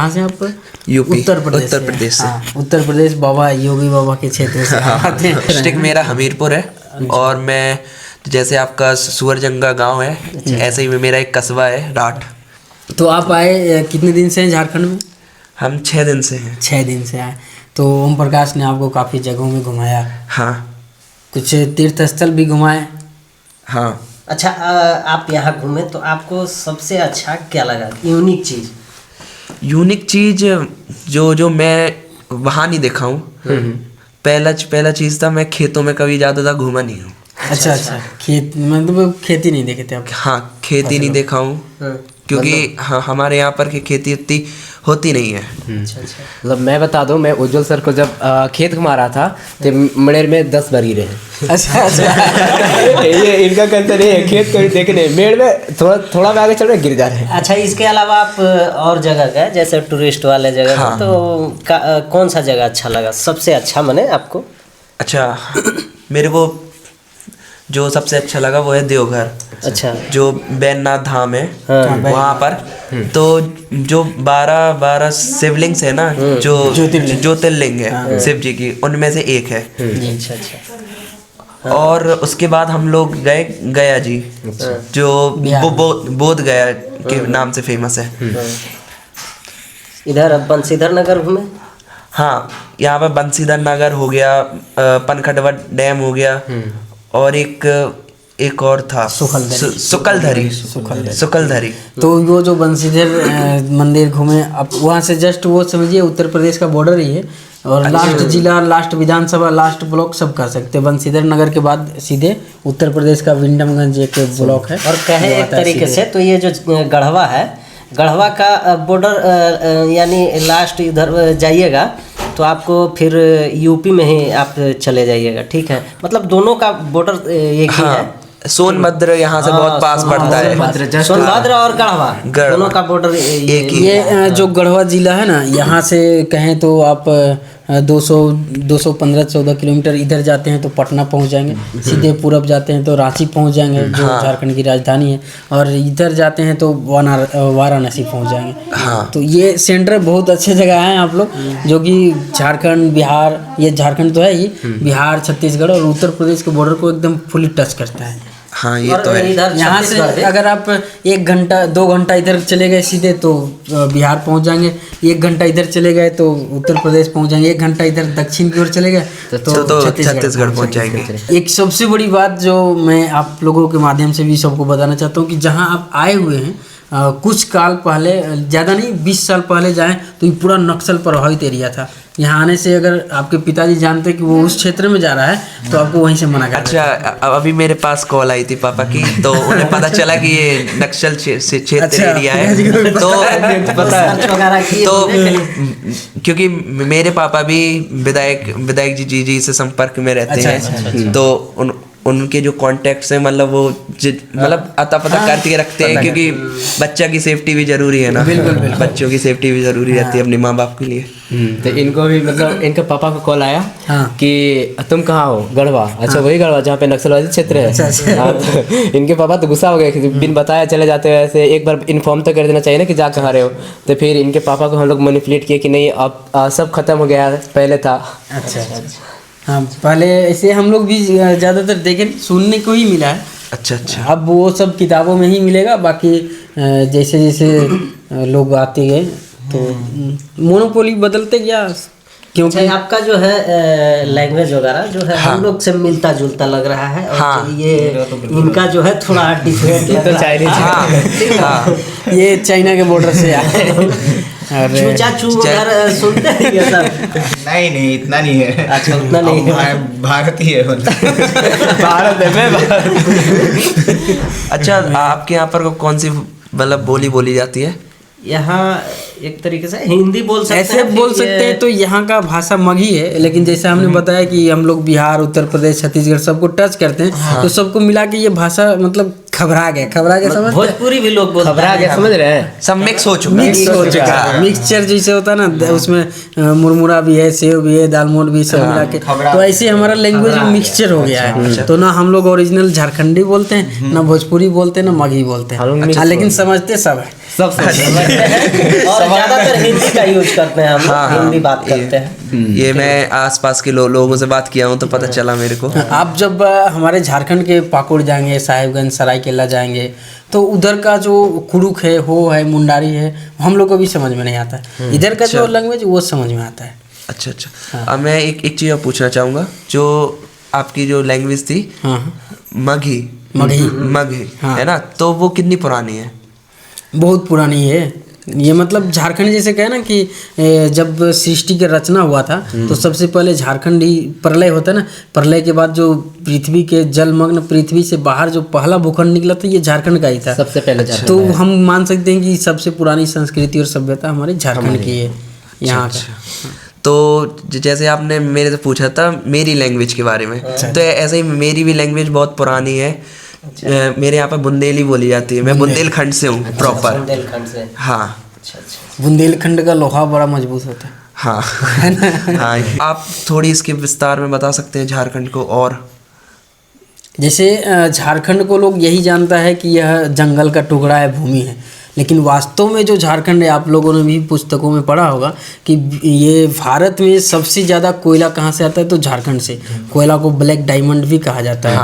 कहाँ से आप? यूपी, उत्तर प्रदेश से। हाँ, उत्तर प्रदेश बाबा योगी बाबा के क्षेत्र से आते हैं। डिस्ट्रिक्ट मेरा हमीरपुर है और मैं जैसे आपका सुअरजंगा गांव है ऐसे ही मेरा एक कस्बा है राठ। तो आप आए कितने दिन से हैं झारखंड में? हम 6 दिन से हैं। 6 दिन से आए। तो ओम प्रकाश ने आपको काफ़ी जगहों में घुमाया। हाँ, कुछ तीर्थ स्थल भी घुमाए। हाँ। अच्छा, आप यहाँ घूमे तो आपको सबसे अच्छा क्या लगा, यूनिक चीज़? यूनिक चीज़ जो मैं वहाँ नहीं देखा हूँ। पहला चीज़ था, मैं खेतों में कभी ज़्यादा घूमा नहीं हूँ। अच्छा, खेत मतलब खेती नहीं देखे थे आप? हाँ, खेती नहीं देखा हूँ क्योंकि हाँ हमारे यहाँ पर खेती उतनी होती नहीं है। अच्छा। मतलब मैं बता दूं, मैं उज्जवल सर को जब खेत घुमा रहा था तो मड़ेर में 10 बार गिरे हैं। अच्छा। ये इनका कंसर्न ये है, खेत को देखने मेड़ में थोड़ा आगे चल रहे गिर जा रहे हैं। अच्छा, इसके अलावा आप और जगह गए जैसे टूरिस्ट वाले जगह? हाँ। तो कौन सा जगह अच्छा लगा, सबसे अच्छा माने आपको? अच्छा, मेरे को जो सबसे अच्छा लगा वो है देवघर। अच्छा। जो बैजनाथ धाम है वहाँ पर तो जो 12 शिवलिंग है ना, जो ज्योतिर्लिंग है शिव जी की, उनमें से एक है। अच्छा। और उसके बाद हम लोग गए गया जी, जो बोध गया के नाम से फेमस है। इधर बंशीधर नगर घूमे? हाँ, यहाँ पर बंशीधर नगर हो गया, पनखटवा डैम हो गया और एक और था सुकलधरी। तो वो जो बंशीधर मंदिर घूमे, अब वहाँ से जस्ट वो समझिए उत्तर प्रदेश का बॉर्डर ही है और लास्ट जिला, लास्ट विधानसभा, लास्ट ब्लॉक सब कर सकते हैं। बंशीधर नगर के बाद सीधे उत्तर प्रदेश का विंडमगंज एक ब्लॉक है। और कहे एक तरीके से तो ये जो गढ़वा है, गढ़वा का बॉर्डर यानी लास्ट इधर जाइएगा तो आपको फिर यूपी में ही आप चले जाइएगा, ठीक है? मतलब दोनों का बॉर्डर एक ही है। सोनभद्र यहाँ से बहुत पास पड़ता है। सोनभद्र और गढ़वा दोनों का बॉर्डर एक ही। ये जो गढ़वा जिला है ना, यहाँ से कहें तो आप 215-14 किलोमीटर इधर जाते हैं तो पटना पहुँच जाएंगे, सीधे पूरब जाते हैं तो रांची पहुँच जाएंगे जो झारखंड की राजधानी है, और इधर जाते हैं तो वाराणसी पहुँच जाएंगे। तो ये सेंटर बहुत अच्छे जगह हैं आप लोग, जो कि झारखंड, बिहार, ये झारखंड तो है ही, बिहार, छत्तीसगढ़ और उत्तर प्रदेश के बॉर्डर को एकदम फुली टच करता है। हाँ, ये तो है। यहाँ से अगर आप 1 घंटा 2 घंटा इधर चले गए सीधे तो बिहार पहुँच जाएंगे, 1 घंटा इधर चले गए तो उत्तर प्रदेश पहुँच जाएंगे, 1 घंटा इधर दक्षिण की ओर चले गए तो छत्तीसगढ़ पहुँच जाएंगे। एक सबसे बड़ी बात जो मैं आप लोगों के माध्यम से भी सबको बताना चाहता हूँ कि जहाँ आप आए हुए हैं कुछ काल पहले, ज़्यादा नहीं 20 साल पहले जाएं तो ये पूरा नक्सल प्रभावित एरिया था। यहाँ आने से अगर आपके पिताजी जानते कि वो उस क्षेत्र में जा रहा है तो आपको वहीं से मना कर। अच्छा, अभी मेरे पास कॉल आई थी पापा की, तो उन्हें पता चला कि ये नक्सल क्षेत्र एरिया है, तो पता है तो क्योंकि मेरे पापा भी विधायक जी से संपर्क में रहते हैं, तो उनके जो कॉन्टेक्ट्स हैं मतलब वो मतलब अता पता करके रखते हैं, क्योंकि बच्चा की सेफ्टी भी जरूरी है ना। बच्चों की सेफ्टी भी जरूरी रहती है अपने माँ बाप के लिए। तो इनको भी मतलब इनके पापा को कॉल आया कि तुम कहाँ हो? गढ़वा। अच्छा, वही गढ़वा जहाँ पे नक्सलवादी क्षेत्र है। तो इनके पापा तो गुस्सा हो गए कि बिन बताया चले जाते हो, ऐसे एक बार इन्फॉर्म तो कर देना चाहिए ना कि जा कहाँ रहे हो। तो फिर इनके पापा को हम लोग मैनिपुलेट किए कि नहीं अब सब खत्म हो गया, पहले था। अच्छा, हाँ, पहले ऐसे हम लोग भी ज़्यादातर देखे सुनने को ही मिला है। अच्छा। अब वो सब किताबों में ही मिलेगा, बाकी जैसे जैसे लोग आते गए तो मोनोपोली बदलते गया। क्योंकि आपका जो है लैंग्वेज वगैरह जो है हम लोग से मिलता जुलता लग रहा है, और ये इनका जो है थोड़ा डिफरेंट लग रहा है। ये चाइना के बॉर्डर से आए। उधर सुनते हैं ये सब? नहीं, इतना नहीं है। अच्छा, उतना नहीं है। भारतीय है भारत है, मैं भारत। अच्छा, आपके यहाँ पर कौन सी मतलब बोली जाती है? यहाँ एक तरीके से हिंदी बोल सकते हैं, ऐसे बोल सकते हैं। तो यहाँ का भाषा मगही है, लेकिन जैसे हमने बताया कि हम लोग बिहार, उत्तर प्रदेश, छत्तीसगढ़ सबको टच करते हैं, तो सबको मिला के ये भाषा मतलब खबरा गए समझ भोजपुरी भी लोग बोलते खबरा गया, समझ रहे हैं? सब मिक्स हो चुका है। मिक्स हो चुका है। मिक्सचर जैसे होता है ना, उसमें मुरमुरा भी है, सेव भी है, दालमोट भी, सब मिला के, तो ऐसे हमारा लैंग्वेज मिक्सचर हो गया है। तो ना हम लोग ओरिजिनल झारखंडी बोलते हैं, ना भोजपुरी बोलते हैं, ना मगही बोलते हैं, लेकिन समझते सब है। सब और ज्यादातर हिंदी का यूज करते हैं हम लोग, हिंदी बात करते हैं। ये मैं आसपास के लोगों से बात किया हूँ तो पता चला मेरे को। आप जब हमारे झारखंड के पाकुड़ जाएंगे, साहिबगंज, सरायकेला जाएंगे, तो उधर का जो कुड़ुक है, हो है, मुंडारी है, हम लोग को भी समझ में नहीं आता है। इधर का जो लैंग्वेज वो समझ में आता है। अच्छा। अब मैं एक चीज़ और पूछना चाहूँगा, जो आपकी जो लैंग्वेज थी मगही है ना, तो वो कितनी पुरानी है? बहुत पुरानी है ये। मतलब झारखंड जैसे कहे ना कि जब सृष्टि की रचना हुआ था तो सबसे पहले झारखंड ही, प्रलय होता है ना, प्रलय के बाद जो पृथ्वी के जलमग्न पृथ्वी से बाहर जो पहला भूखंड निकला था ये झारखंड का ही था सबसे पहले। तो हम मान सकते हैं कि सबसे पुरानी संस्कृति और सभ्यता हमारे झारखंड की है यहाँ का। तो जैसे आपने मेरे से पूछा था मेरी लैंग्वेज के बारे में, तो ऐसे ही मेरी भी लैंग्वेज बहुत पुरानी है। मेरे यहाँ पर बुंदेली बोली जाती है। मैं बुंदेलखंड से हूँ प्रॉपर। बुंदेलखंड से? हाँ। बुंदेलखंड का लोहा बड़ा मजबूत होता है। हाँ हाँ। आप थोड़ी इसके विस्तार में बता सकते हैं झारखंड को? और जैसे झारखंड को लोग यही जानता है कि यह जंगल का टुकड़ा है, भूमि है, लेकिन वास्तव में जो झारखंड है, आप लोगों ने भी पुस्तकों में पढ़ा होगा कि ये भारत में सबसे ज़्यादा कोयला कहाँ से आता है, तो झारखंड से। कोयला को ब्लैक डायमंड भी कहा जाता है।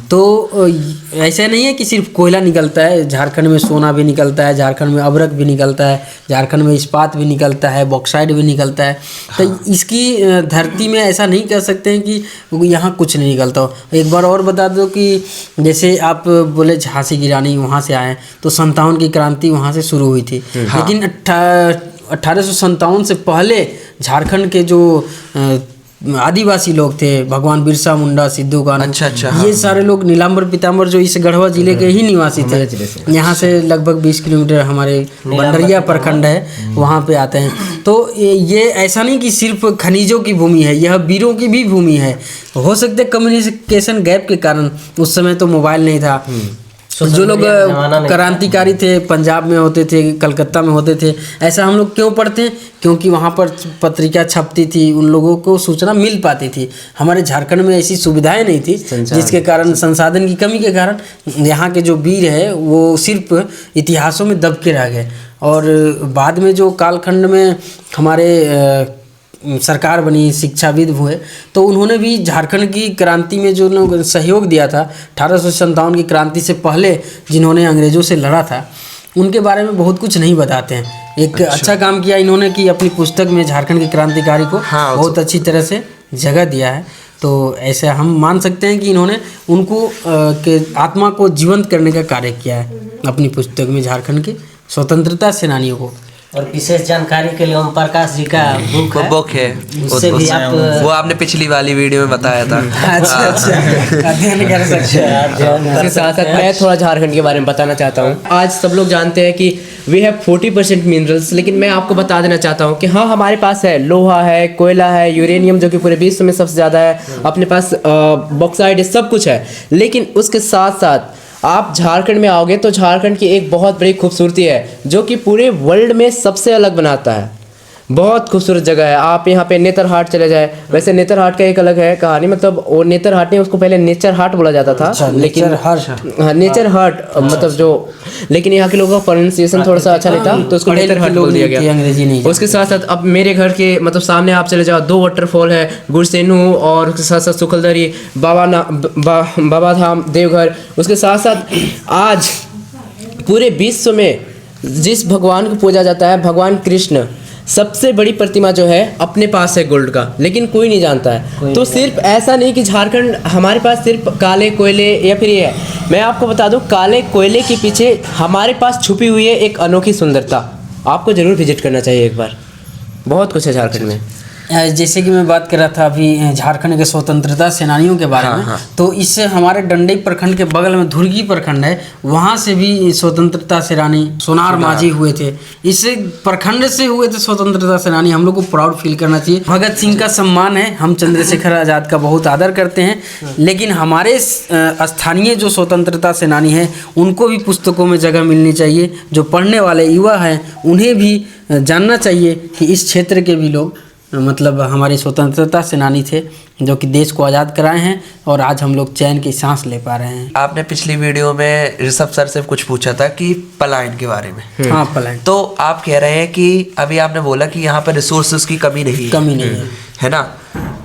तो ऐसा नहीं है कि सिर्फ कोयला निकलता है, झारखंड में सोना भी निकलता है, झारखंड में अबरक भी निकलता है, झारखंड में इस्पात भी निकलता है, बॉक्साइड भी निकलता है। तो इसकी धरती में ऐसा नहीं कह सकते हैं कि यहाँ कुछ नहीं निकलता हो। एक बार और बता दो कि जैसे आप बोले झांसी की रानी वहाँ से आए, तो 57 की क्रांति वहाँ से शुरू हुई थी। लेकिन 1857 से पहले झारखंड के जो आदिवासी लोग थे, भगवान बिरसा मुंडा, सिद्धू कान्हू, ये सारे लोग नीलांबर पीताम्बर जो इस गढ़वा जिले के ही निवासी थे, यहाँ से लगभग 20 किलोमीटर हमारे बंडरिया प्रखंड है, वहाँ पे आते हैं। तो ये ऐसा नहीं कि सिर्फ खनिजों की भूमि है, यह वीरों की भी भूमि है। हो सकते कम्युनिकेशन गैप के कारण, उस समय तो मोबाइल नहीं था, जो लोग क्रांतिकारी थे पंजाब में होते थे, कलकत्ता में होते थे। ऐसा हम लोग क्यों पढ़ते हैं? क्योंकि वहाँ पर पत्रिका छपती थी, उन लोगों को सूचना मिल पाती थी। हमारे झारखंड में ऐसी सुविधाएं नहीं थी, जिसके कारण, संसाधन की कमी के कारण यहाँ के जो वीर है वो सिर्फ इतिहासों में दब के रह गए। और बाद में जो कालखंड में हमारे सरकार बनी, शिक्षाविद हुए, तो उन्होंने भी झारखंड की क्रांति में जो लोग सहयोग दिया था, 1857 की क्रांति से पहले जिन्होंने अंग्रेज़ों से लड़ा था, उनके बारे में बहुत कुछ नहीं बताते हैं। एक अच्छा काम किया इन्होंने कि अपनी पुस्तक में झारखंड के क्रांतिकारी को बहुत अच्छी तरह से जगह दिया है। तो ऐसे हम मान सकते हैं कि इन्होंने उनको के आत्मा को जीवंत करने का कार्य किया है अपनी पुस्तक में, झारखंड के स्वतंत्रता सेनानियों को। और विशेष जानकारी के लिए ओम प्रकाश जी का बुक है, उससे भी आप वो आपने पिछली वाली वीडियो में बताया था। अच्छा अध्ययन कर सकते हैं। इसके साथ साथ मैं थोड़ा झारखंड के बारे में बताना चाहता हूँ। आज सब लोग जानते हैं कि वी हैव 40% मिनरल्स, लेकिन मैं आपको बता देना चाहता हूँ कि हाँ, हमारे पास है लोहा है, कोयला है, यूरेनियम जो कि पूरे विश्व में सबसे ज़्यादा है, अपने पास बॉक्साइड है, सब कुछ है। लेकिन उसके साथ साथ आप झारखंड में आओगे तो झारखंड की एक बहुत बड़ी खूबसूरती है जो कि पूरे वर्ल्ड में सबसे अलग बनाता है। बहुत खूबसूरत जगह है। आप यहाँ पे नेतरहाट चले जाए, वैसे नेतरहाट का एक अलग है कहानी, मतलब वो नेतरहाट नहीं, उसको पहले नेचर हाट बोला जाता था। अच्छा, लेकिन हाँ, नेचर हाट मतलब जो, लेकिन यहाँ के लोगों का प्रोनाउंसिएशन थोड़ा सा अच्छा नहीं था तो उसको नेतरहाट बोल दिया गया। उसके साथ साथ अब मेरे घर के मतलब सामने आप चले जाओ, 2 वाटरफॉल है, गुरसेनू और उसके साथ साथ सुखलदरी, बाबा धाम, देवघर। उसके साथ साथ आज पूरे विश्व में जिस भगवान को पूजा जाता है, भगवान कृष्ण, सबसे बड़ी प्रतिमा जो है अपने पास है गोल्ड का, लेकिन कोई नहीं जानता है। तो सिर्फ ऐसा नहीं कि झारखंड हमारे पास सिर्फ काले कोयले या फिर ये है, मैं आपको बता दूं काले कोयले के पीछे हमारे पास छुपी हुई है एक अनोखी सुंदरता। आपको ज़रूर विजिट करना चाहिए एक बार, बहुत कुछ है झारखंड में। जैसे कि मैं बात कर रहा था अभी झारखंड के स्वतंत्रता सेनानियों के बारे में, तो इससे हमारे डंडई प्रखंड के बगल में धुर्गी प्रखंड है, वहाँ से भी स्वतंत्रता सेनानी सोनार माझी हुए थे। इस प्रखंड से हुए थे स्वतंत्रता सेनानी, हम लोग को प्राउड फील करना चाहिए। भगत सिंह का सम्मान है, हम चंद्रशेखर आज़ाद का बहुत आदर करते हैं, लेकिन हमारे स्थानीय जो स्वतंत्रता सेनानी हैं उनको भी पुस्तकों में जगह मिलनी चाहिए। जो पढ़ने वाले युवा हैं उन्हें भी जानना चाहिए कि इस क्षेत्र के भी लोग मतलब हमारे स्वतंत्रता सेनानी थे जो कि देश को आज़ाद कराए हैं, और आज हम लोग चैन की सांस ले पा रहे हैं। आपने पिछली वीडियो में ऋषभ सर से कुछ पूछा था कि पलायन के बारे में। हाँ, पलायन। तो आप कह रहे हैं कि अभी आपने बोला कि यहाँ पर रिसोर्सेज की कमी नहीं है ना?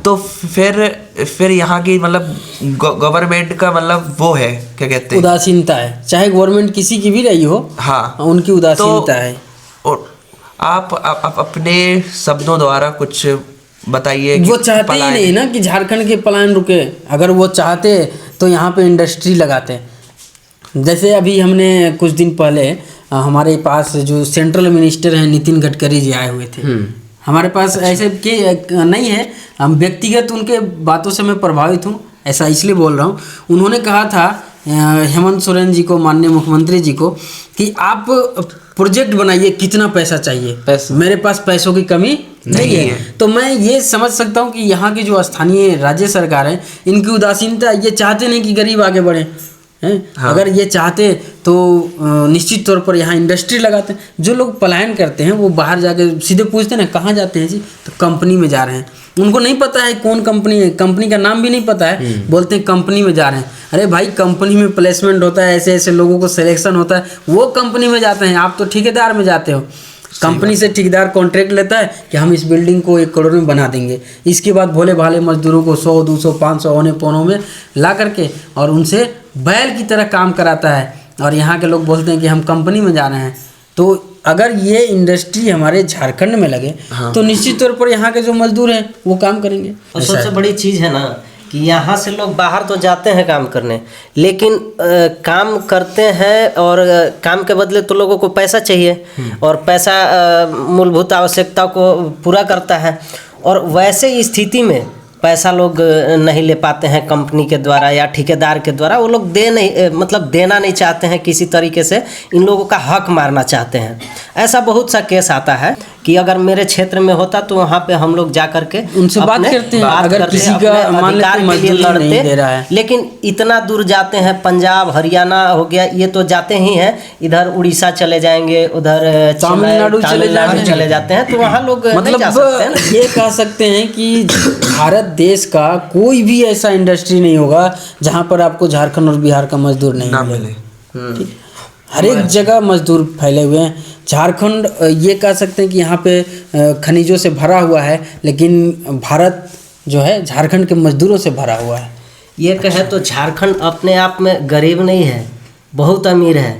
तो फिर यहाँ की मतलब गवर्नमेंट का मतलब वो है, क्या कहते हैं, उदासीनता है। चाहे गवर्नमेंट किसी की भी रही हो, हाँ, उनकी उदासीनता है। और आप अपने शब्दों द्वारा कुछ बताइए। वो चाहते ही नहीं ना कि झारखंड के पलायन रुके। अगर वो चाहते तो यहाँ पे इंडस्ट्री लगाते। जैसे अभी हमने कुछ दिन पहले हमारे पास जो सेंट्रल मिनिस्टर हैं नितिन गडकरी जी आए हुए थे हमारे पास। ऐसे कि नहीं है, हम व्यक्तिगत उनके बातों से मैं प्रभावित हूँ, ऐसा इसलिए बोल रहा हूँ। उन्होंने कहा था हेमंत सोरेन जी को, माननीय मुख्यमंत्री जी को, कि आप प्रोजेक्ट बनाइए, कितना पैसा चाहिए, मेरे पास पैसों की कमी नहीं है। तो मैं ये समझ सकता हूँ कि यहाँ की जो स्थानीय राज्य सरकार है इनकी उदासीनता, ये चाहते नहीं कि गरीब आगे बढ़े हैं। हाँ। अगर ये चाहते तो निश्चित तौर पर यहाँ इंडस्ट्री लगाते। जो लोग पलायन करते हैं वो बाहर जाके सीधे पूछते हैं ना कहाँ जाते हैं जी, तो कंपनी में जा रहे हैं। उनको नहीं पता है कौन कंपनी है, कंपनी का नाम भी नहीं पता है, बोलते हैं कंपनी में जा रहे हैं। अरे भाई, कंपनी में प्लेसमेंट होता है, ऐसे ऐसे लोगों को सिलेक्शन होता है, वो कंपनी में जाते हैं। आप तो ठेकेदार में जाते हो। कंपनी से ठेकेदार कॉन्ट्रैक्ट लेता है कि हम इस बिल्डिंग को 1 करोड़ में बना देंगे। इसके बाद भोले भाले मजदूरों को 100, 200, 500 औने पौनों में ला करके और उनसे बैल की तरह काम कराता है। और यहाँ के लोग बोलते हैं कि हम कंपनी में जा रहे हैं। तो अगर ये इंडस्ट्री हमारे झारखंड में लगे, हाँ, तो निश्चित तौर पर यहाँ के जो मजदूर हैं वो काम करेंगे। और सबसे बड़ी चीज़ है ना कि यहाँ से लोग बाहर तो जाते हैं काम करने, लेकिन काम करते हैं और काम के बदले तो लोगों को पैसा चाहिए, और पैसा मूलभूत आवश्यकता को पूरा करता है। और वैसे स्थिति में पैसा लोग नहीं ले पाते हैं कंपनी के द्वारा या ठेकेदार के द्वारा। वो लोग देना नहीं चाहते हैं, किसी तरीके से इन लोगों का हक मारना चाहते हैं। ऐसा बहुत सा केस आता है कि अगर मेरे क्षेत्र में होता तो वहाँ पे हम लोग जा करके उनसे बात करते हैं। अगर किसी का अधिकार के लिए लड़ते, लेकिन इतना दूर जाते हैं, पंजाब हरियाणा हो गया, ये तो जाते ही हैं, इधर उड़ीसा चले जाएंगे, उधर तमिलनाडु चले जाते हैं, तो वहाँ लोग मतलब ये कह सकते हैं कि भारत देश का कोई भी ऐसा इंडस्ट्री नहीं होगा जहाँ पर आपको झारखंड और बिहार का मजदूर नहीं मिले। हर एक जगह मजदूर फैले हुए हैं। झारखंड ये कह सकते हैं कि यहाँ पे खनिजों से भरा हुआ है, लेकिन भारत जो है झारखंड के मजदूरों से भरा हुआ है। ये कहे तो झारखंड अपने आप में गरीब नहीं है, बहुत अमीर है,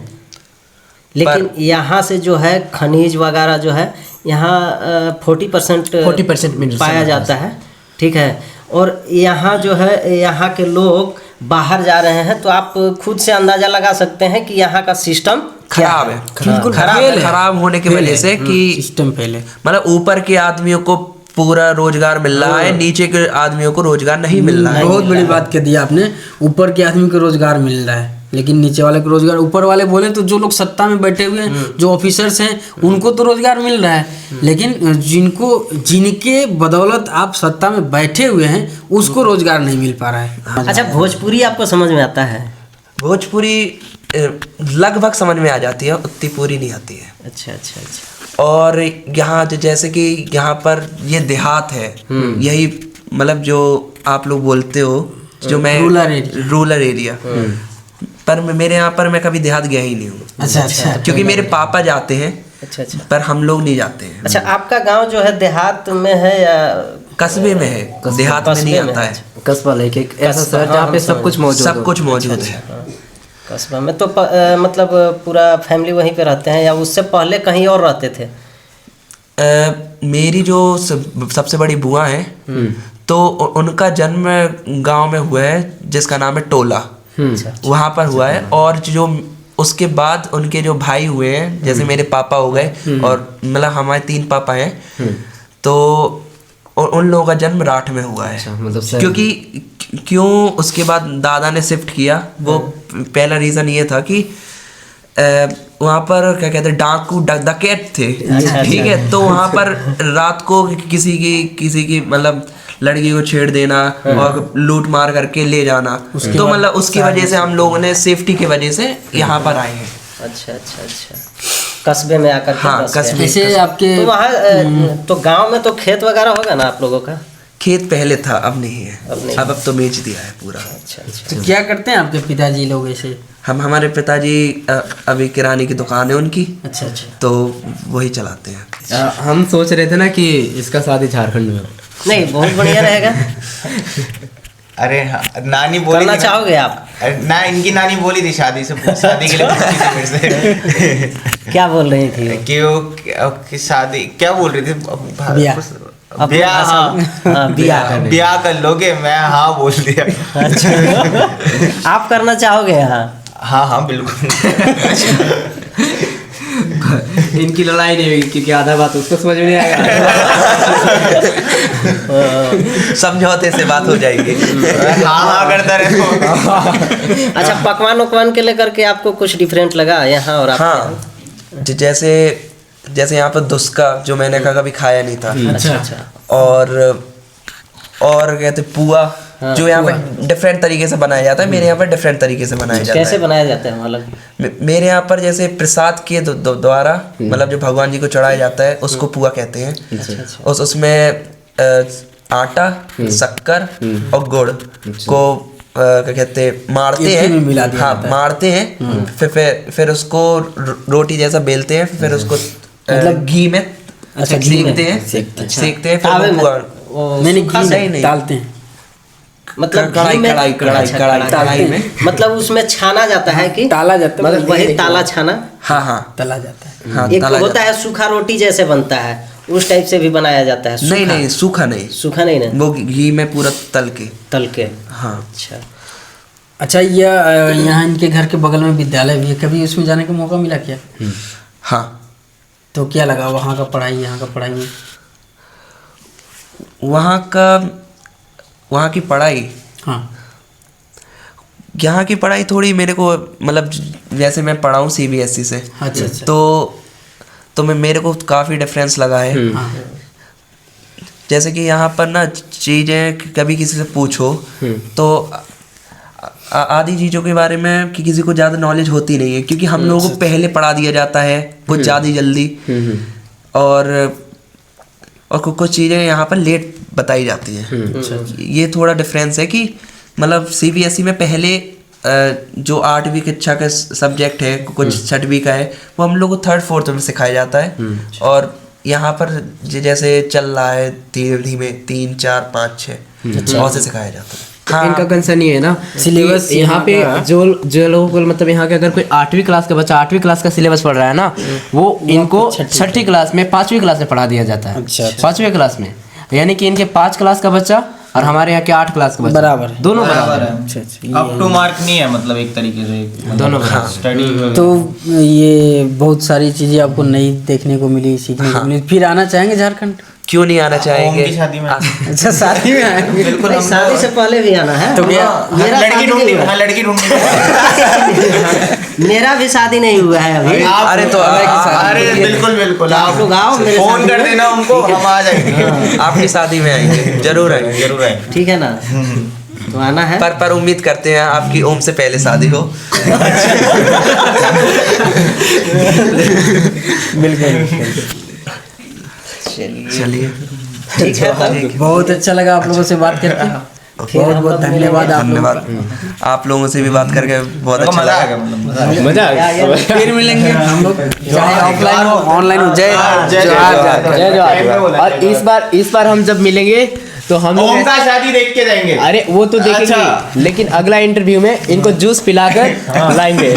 लेकिन यहाँ से जो है खनिज वगैरह जो है यहाँ 40% पाया जाता है। ठीक है, और यहाँ जो है यहाँ के लोग बाहर जा रहे हैं, तो आप खुद से अंदाजा लगा सकते हैं कि यहाँ का सिस्टम खराब है। बिल्कुल खराब होने की वजह से कि सिस्टम पहले मतलब ऊपर के आदमियों को पूरा रोजगार मिल रहा है, नीचे के आदमियों को रोजगार नहीं मिल रहा है। बहुत बड़ी बात कह दी आपने। ऊपर के आदमी को रोजगार मिल रहा है, लेकिन नीचे वाले को रोजगार, ऊपर वाले बोले तो जो लोग सत्ता में बैठे हुए हैं, जो ऑफिसर्स हैं, उनको तो रोजगार मिल रहा है, लेकिन जिनके बदौलत आप सत्ता में बैठे हुए हैं उसको रोजगार नहीं मिल पा रहा है। अच्छा, भोजपुरी आपको समझ में आता है? भोजपुरी लगभग समझ में आ जाती है, उतनी पूरी नहीं आती है। अच्छा। और यहाँ जैसे कि यहाँ पर ये देहात है, यही मतलब जो आप लोग बोलते हो, जो मैं रूरल एरिया, पर मेरे यहाँ पर मैं कभी देहात गया ही नहीं हूँ। अच्छा। क्योंकि मेरे पापा जाते हैं। अच्छा। पर हम लोग नहीं जाते हैं। अच्छा, आपका गांव जो है देहात में है या कस्बे में है? देहात में नहीं आता है। कस्बा लाइक एक ऐसा शहर जहाँ पे सब कुछ मौजूद है। कस्बा में तो मतलब पूरा फैमिली वहीं पे रहते हैं, या उससे पहले कहीं और रहते थे? मेरी जो सबसे बड़ी बुआ है, तो उनका जन्म गांव में हुआ है जिसका नाम है टोला, वहाँ पर हुआ है। और जो उसके बाद उनके जो भाई हुए हैं, जैसे मेरे पापा हो गए, और मतलब हमारे 3 पापा हैं, तो और उन लोगों का जन्म राठ में हुआ है। मतलब क्योंकि क्यों उसके बाद दादा ने शिफ्ट किया, वो पहला रीज़न ये था कि वहाँ पर क्या कहते हैं डाकू डकैत थे, ठीक है, तो वहाँ पर रात को किसी की मतलब लड़की को छेड़ देना और लूट मार करके ले जाना, तो मतलब उसकी वजह से हम लोगों ने सेफ्टी की वजह से यहाँ पर आए हैं। अच्छा, कस्बे में आकर के। हाँ, कस्बे जैसे आपके तो वहाँ तो गांव में तो खेत वगैरह होगा ना आप लोगों का? खेत पहले था, अब नहीं है, अब नहीं। अब तो बेच दिया है पूरा। अच्छा। तो क्या करते हैं आपके पिताजी लोग ऐसे? हमारे पिताजी अभी किराने की दुकान है उनकी, अच्छा, तो वही चलाते हैं। हम सोच रहे थे ना कि इसका शादी झारखंड में हो। नहीं, बहुत बढ़िया रहेगा। अरे हाँ, नानी बोली करना थी ना- चाहोगे आप? ना, इनकी नानी बोली थी शादी के लिए पूछी थी मेरे से क्या बोल रही थी? कि वो कि शादी क्या बोल रही थी? ब्याह। हाँ, ब्याह कर लोगे? मैं हाँ बोल दिया। अच्छा। आप करना चाहोगे? हाँ बिल्कुल। इनकी लड़ाई नहीं होगी क्योंकि आधा बात उसको समझ में नहीं आएगा। समझौते से बात हो जाएगी। हाँ करता रहे। अच्छा, पकवान के लेकर के आपको कुछ डिफरेंट लगा यहाँ और आपके यहाँ? हाँ, जैसे यहाँ पर दुस्का जो मैंने कभी खाया नहीं था, अच्छा। और कहते पुआ, जो यहाँ पर डिफरेंट तरीके से बनाया जाता है, मेरे यहाँ पर डिफरेंट तरीके से बनाया जाता है। कैसे बनाया जाता है मतलब? मेरे यहाँ पर जैसे प्रसाद के द्वारा मतलब जो भगवान जी को चढ़ाया जाता है उसको पुआ कहते हैं। उसमें आटा, शक्कर और गुड़ को क्या कहते हैं मारते हैं, हाँ मारते हैं, फिर उसको रोटी जैसा बेलते हैं, फिर उसको मतलब घी में सेकते हैं, फिर नहीं डालते हैं, मतलब कढ़ाई में मतलब उसमें छाना जाता है कि ताला जाता है, मतलब वही ताला छाना? हाँ तला जाता है। हाँ, एक होता है सूखा रोटी जैसे बनता है, उस टाइप से भी बनाया जाता है? नहीं, सूखा नहीं, सूखा नहीं ना, वो घी में पूरा तल के। हाँ। अच्छा, यहाँ इनके घर के बगल में विद्यालय भी है, कभी उसमें जाने का मौका मिला क्या? हाँ। तो क्या लगा वहाँ का पढ़ाई, यहाँ का पढ़ाई में? वहाँ की पढ़ाई, हाँ, यहाँ की पढ़ाई थोड़ी मेरे को मतलब जैसे मैं पढ़ा हूँ CBSE से, अच्छा। तो मेरे को काफ़ी डिफरेंस लगा है। जैसे कि यहाँ पर ना चीज़ें कभी किसी से पूछो तो आधी चीज़ों के बारे में कि किसी को ज़्यादा नॉलेज होती नहीं है, क्योंकि हम लोगों को पहले पढ़ा दिया जाता है कुछ ज़्यादा जल्दी, और कुछ चीज़ें यहाँ पर लेट बताई जाती हैं। ये थोड़ा डिफरेंस है कि मतलब CBSE में पहले जो 8वीं कक्षा का सब्जेक्ट है, कुछ 6वीं का है, वो हम लोग को 3rd 4th में सिखाया जाता है, और यहाँ पर जैसे चल रहा है धीरे धीमे 3 4 5 6 और से सिखाया जाता है। हाँ, इनका कंसर्न ये है ना सिलेबस यहाँ पे जो लोगों को मतलब यहाँ के अगर कोई 8वीं क्लास का बच्चा 8वीं क्लास का सिलेबस पढ़ रहा है ना, वो इनको 6ठी क्लास में 5वीं क्लास में पढ़ा दिया जाता है। 5वीं क्लास में, यानी कि इनके 5 क्लास का बच्चा और हमारे यहाँ के 8 क्लास का बच्चा बराबर, दोनों बराबर है। अप टू मार्क नहीं है, मतलब एक तरीके से दोनों बराबर स्टडी। तो ये बहुत सारी चीज़ें आपको नई देखने को मिली, सीखने को मिली। फिर आना चाहेंगे झारखंड? क्यों नहीं आना चाहेंगे? शादी में अच्छा, शादी में आएंगे? बिल्कुल, शादी से पहले भी आना है। तो क्या मेरा लड़की ढूंढनी है, लड़की ढूंढनी है। मेरा भी शादी नहीं हुआ है अभी। अरे तो अरे बिल्कुल आप लोग आओ, मेरे फोन कर देना उनको, हम आ जाएंगे। आपकी शादी में आएंगे, जरूर आएंगे। ठीक है ना? तो आना है। पर उम्मीद करते हैं आपकी ओम से पहले शादी हो। बिल्कुल। चलिए, ठीक है। बहुत अच्छा लगा आप लोगों से बात करके, बहुत बहुत धन्यवाद। आप लोगों से भी बात करके बहुत अच्छा मजा आ लगा। गया, मजा आ गया। फिर मिलेंगे हम लोग, चाहे ऑफलाइन हो ऑनलाइन हो। जय जय। और इस बार हम जब मिलेंगे तो हम ओम का शादी देख के जाएंगे। अरे वो तो देखेंगे, अच्छा। लेकिन अगला इंटरव्यू में इनको जूस पिलाकर लाएंगे।